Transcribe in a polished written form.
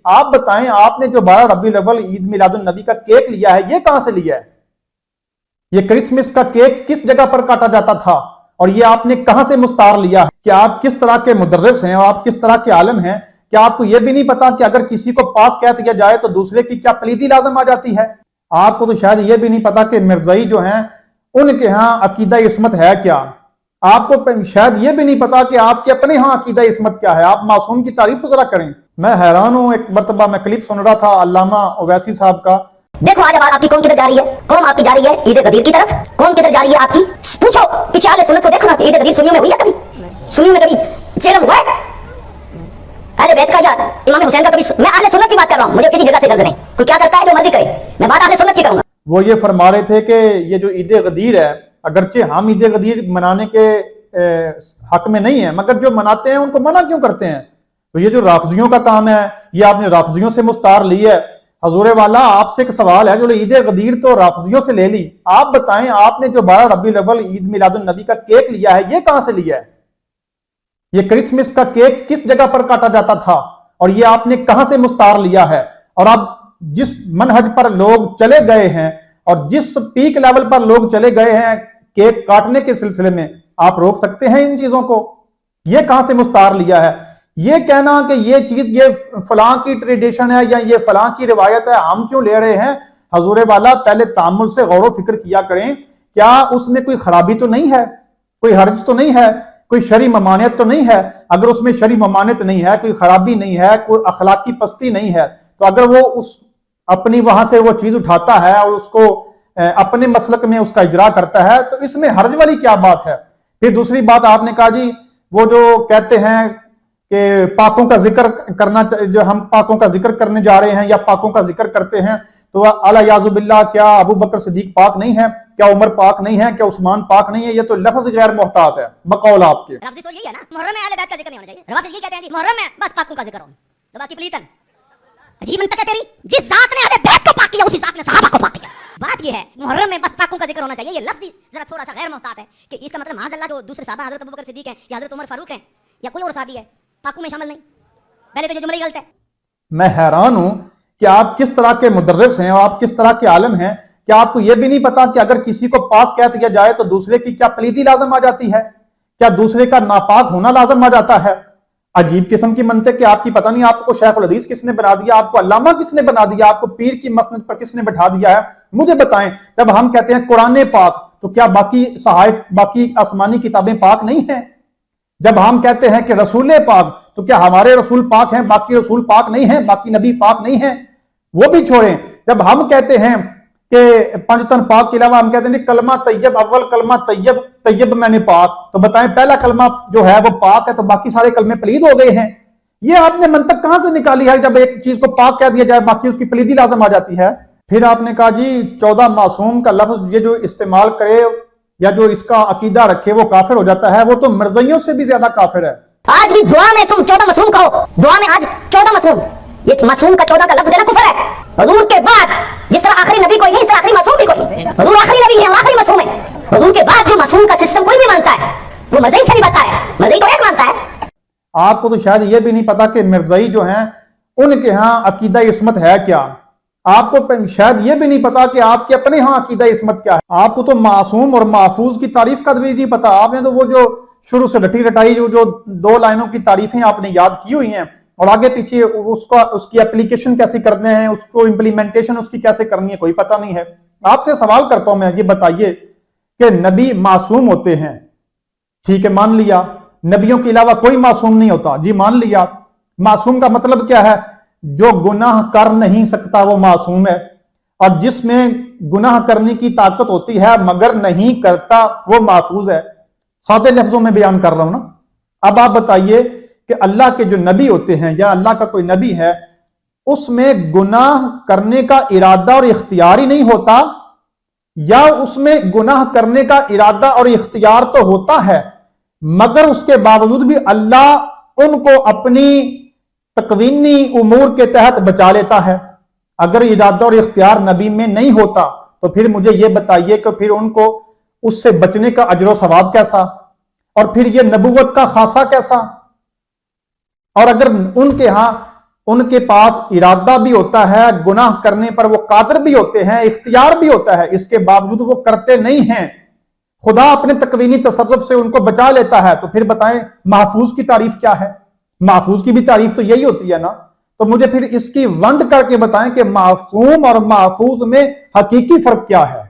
آپ بتائیں آپ نے جو 12 ربیع الاول عید میلاد النبی کا کیک لیا ہے یہ کہاں سے لیا ہے؟ یہ کرسمس کا کیک کس جگہ پر کاٹا جاتا تھا اور یہ آپ نے کہاں سے مستعار لیا ہے؟ کہ آپ کس طرح کے مدرس ہیں اور آپ کس طرح کے عالم ہیں کہ آپ کو یہ بھی نہیں پتا کہ اگر کسی کو پاک کہہ دیا جائے تو دوسرے کی کیا پلیدی لازم آ جاتی ہے؟ آپ کو تو شاید یہ بھی نہیں پتا کہ مرزائی جو ہیں ان کے ہاں عقیدہ عصمت ہے کیا؟ آپ کو شاید یہ بھی نہیں پتا کہ آپ کے اپنے ہاں عقیدہ عصمت کیا ہے؟ آپ معصوم کی تعریف تو ذرا کریں۔ میں حیران ہوں، ایک مرتبہ میں کلپ سن رہا تھا علامہ اویسی صاحب کا۔ دیکھو آج آپ کی قوم کدھر جا رہی ہے؟ قوم آپ کی جا رہی ہے عید غدیر کی طرف۔ قوم کدھر جا رہی ہے آپ کی؟ پوچھو پیچھے اہل سنت کو دیکھو نا، عید غدیر سنیوں میں ہوئی ہے کبھی؟ سنیوں میں کبھی چیلم ہوا ہے؟ اہل بیت کا یا امام حسین کا کبھی؟ میں اہل سنت کی بات کر رہا ہوں، مجھے کسی جگہ سے غرض نہیں، کوئی کیا کرتا ہے جو مرضی کرے، میں بات اہل سنت کی کروں گا۔ وہ یہ فرما رہے تھے کہ یہ جو عید غدیر ہے، اگرچہ ہم عید غدیر منانے کے حق میں نہیں ہیں، مگر جو مناتے ہیں ان کو منع کیوں کرتے ہیں؟ تو یہ جو رافضیوں کا کام ہے، یہ آپ نے رافضیوں سے مستعار لی ہے۔ حضور والا آپ سے ایک سوال ہے، جو عید غدیر تو رافضیوں سے لے لی، آپ بتائیں آپ نے جو 12 ربیع الاول عید میلاد النبی کا کیک لیا ہے یہ کہاں سے لیا ہے؟ یہ کرسمس کا کیک کس جگہ پر کاٹا جاتا تھا اور یہ آپ نے کہاں سے مستعار لیا ہے؟ اور اب جس منہج پر لوگ چلے گئے ہیں اور جس پیک لیول پر لوگ چلے گئے ہیں کیک کاٹنے کے سلسلے میں، آپ روک سکتے ہیں ان چیزوں کو؟ یہ کہاں سے مستعار لیا ہے؟ یہ کہنا کہ یہ چیز یہ فلاں کی ٹریڈیشن ہے یا یہ فلاں کی روایت ہے، ہم کیوں لے رہے ہیں؟ حضور والا پہلے تامل سے غور و فکر کیا کریں، کیا اس میں کوئی خرابی تو نہیں ہے، کوئی حرج تو نہیں ہے، کوئی شرعی ممانعت تو نہیں ہے؟ اگر اس میں شرعی ممانعت نہیں ہے، کوئی خرابی نہیں ہے، کوئی اخلاقی پستی نہیں ہے، تو اگر وہ اس اپنی وہاں سے وہ چیز اٹھاتا ہے اور اس کو اپنے مسلک میں اس کا اجرا کرتا ہے تو اس میں حرج والی کیا بات ہے؟ پھر دوسری بات آپ نے کہا جی وہ جو کہتے ہیں کہ پاکوں کا ذکر کرنا، جو ہم پاکوں کا ذکر کرنے جا رہے ہیں یا پاکوں کا ذکر کرتے ہیں تو الیاذ باللہ کیا ابو بکر صدیق پاک نہیں ہے؟ کیا عمر پاک نہیں ہے؟ کیا عثمان پاک نہیں ہے؟ یہ تو لفظ غیر محتاط ہے بقول آپ کے۔ لفظ سو یہی ہے نا، محرم میں اہل بیت کا ذکر نہیں ہونا چاہیے، روافض یہ کہتے ہیں جی محرم میں بس پاکوں کا ذکر ہو، تو باقی پلیتن۔ عجیب منطق ہے تیری، جس ذات نے اہل بیت کو پاک کیا اسی ذات نے صحابہ کو پاک کیا۔ بات یہ ہے محرم میں بس پاکوں کا ذکر ہونا چاہیے، یہ لفظ ذرا تھوڑا سا غیر محتاط ہے کہ اس کا مطلب معاذ اللہ جو دوسرے صحابہ حضرت ابوبکر صدیق ہیں یا حضرت عمر فاروق ہیں یا کوئی اور صحابی ہے پاکوں میں شامل نہیں، پہلے تو یہ جملہ ہی غلط ہے۔ میں حیران ہوں کہ آپ کس طرح کے مدرس ہیں اور آپ کس طرح کے عالم ہیں کہ آپ کو یہ بھی نہیں پتا کہ اگر کسی کو پاک کہہ دیا جائے تو دوسرے کی کیا پلیدی لازم آ جاتی ہے؟ کیا دوسرے کا ناپاک ہونا لازم آ جاتا ہے؟ عجیب قسم کی منطق کہ آپ کی پتہ نہیں آپ کو شیخ الحدیث کس نے بنا دیا، آپ کو علامہ کس نے بنا دیا، آپ کو پیر کی مسند پر کس نے بٹھا دیا ہے؟ مجھے بتائیں، جب ہم کہتے ہیں قرآن پاک تو کیا باقی صحائف، باقی آسمانی کتابیں پاک نہیں ہیں؟ جب ہم کہتے ہیں کہ رسول پاک تو کیا ہمارے رسول پاک ہیں، باقی رسول پاک نہیں ہیں، باقی نبی پاک نہیں ہیں؟ وہ بھی چھوڑیں، جب ہم کہتے ہیں کہ پنجتن پاک کے علاوہ ہم کہتے ہیں کلمہ طیب، اول کلمہ طیب، طیب میں نے پاک، تو بتائیں پہلا کلمہ جو ہے وہ پاک ہے تو باقی سارے کلمے پلید ہو گئے ہیں؟ یہ آپ نے منطق کہاں سے نکالی ہے جب ایک چیز کو پاک کہہ دیا جائے باقی اس کی پلیدی لازم آ جاتی ہے؟ پھر آپ نے کہا جی 14 معصوم کا لفظ یہ جو استعمال کرے یا جو اس کا عقیدہ رکھے وہ کافر ہو جاتا ہے، وہ تو مرزائیوں سے بھی زیادہ کافر ہے۔ آج بھی دعا میں تم 14 معصوم کہو، دعا میں آج 14 معصوم، یہ معصوم کا 14 کا لفظ دینا کفر ہے۔ حضور کے بعد جس طرح آخری نبی کوئی نہیں، اس طرح آخری معصوم بھی کوئی نہیں۔ حضور آخری نبی ہے اور آخری معصوم ہے۔ حضور کے بعد جو معصوم کا سسٹم کوئی بھی مانتا ہے وہ مرزائی سے بھی بتا ہے، مرزائی تو ایک مانتا ہے۔ آپ کو تو شاید یہ بھی نہیں پتا کہ مرزائی جو ہیں ان کے ہاں عقیدہ عصمت ہے کیا؟ آپ کو شاید یہ بھی نہیں پتا کہ آپ کے اپنے ہاں عقیدہ عصمت کیا ہے۔ آپ کو تو معصوم اور محفوظ کی تعریف کا بھی نہیں پتا۔ آپ نے تو وہ جو شروع سے رٹی رٹائی جو 2 لائنوں کی تعریفیں آپ نے یاد کی ہوئی ہیں اور آگے پیچھے اس کی اپلیکیشن کیسے کرنے ہیں، اس کو امپلیمنٹیشن اس کی کیسے کرنی ہے کوئی پتہ نہیں ہے۔ آپ سے سوال کرتا ہوں میں، یہ بتائیے کہ نبی معصوم ہوتے ہیں، ٹھیک ہے مان لیا، نبیوں کے علاوہ کوئی معصوم نہیں ہوتا، جی مان لیا۔ معصوم کا مطلب کیا ہے؟ جو گناہ کر نہیں سکتا وہ معصوم ہے، اور جس میں گناہ کرنے کی طاقت ہوتی ہے مگر نہیں کرتا وہ محفوظ ہے۔ سادے لفظوں میں بیان کر رہا ہوں نا۔ اب آپ بتائیے کہ اللہ کے جو نبی ہوتے ہیں یا اللہ کا کوئی نبی ہے، اس میں گناہ کرنے کا ارادہ اور اختیار ہی نہیں ہوتا، یا اس میں گناہ کرنے کا ارادہ اور اختیار تو ہوتا ہے مگر اس کے باوجود بھی اللہ ان کو اپنی تکوینی امور کے تحت بچا لیتا ہے۔ اگر ارادہ اور اختیار نبی میں نہیں ہوتا تو پھر مجھے یہ بتائیے کہ پھر ان کو اس سے بچنے کا اجر و ثواب کیسا، اور پھر یہ نبوت کا خاصہ کیسا؟ اور اگر ان کے ہاں ان کے پاس ارادہ بھی ہوتا ہے، گناہ کرنے پر وہ قادر بھی ہوتے ہیں، اختیار بھی ہوتا ہے، اس کے باوجود وہ کرتے نہیں ہیں۔ خدا اپنے تکوینی تصرف سے ان کو بچا لیتا ہے، تو پھر بتائیں محفوظ کی تعریف کیا ہے؟ محفوظ کی بھی تعریف تو یہی ہوتی ہے نا۔ تو مجھے پھر اس کی ونڈ کر کے بتائیں کہ معصوم اور محفوظ میں حقیقی فرق کیا ہے؟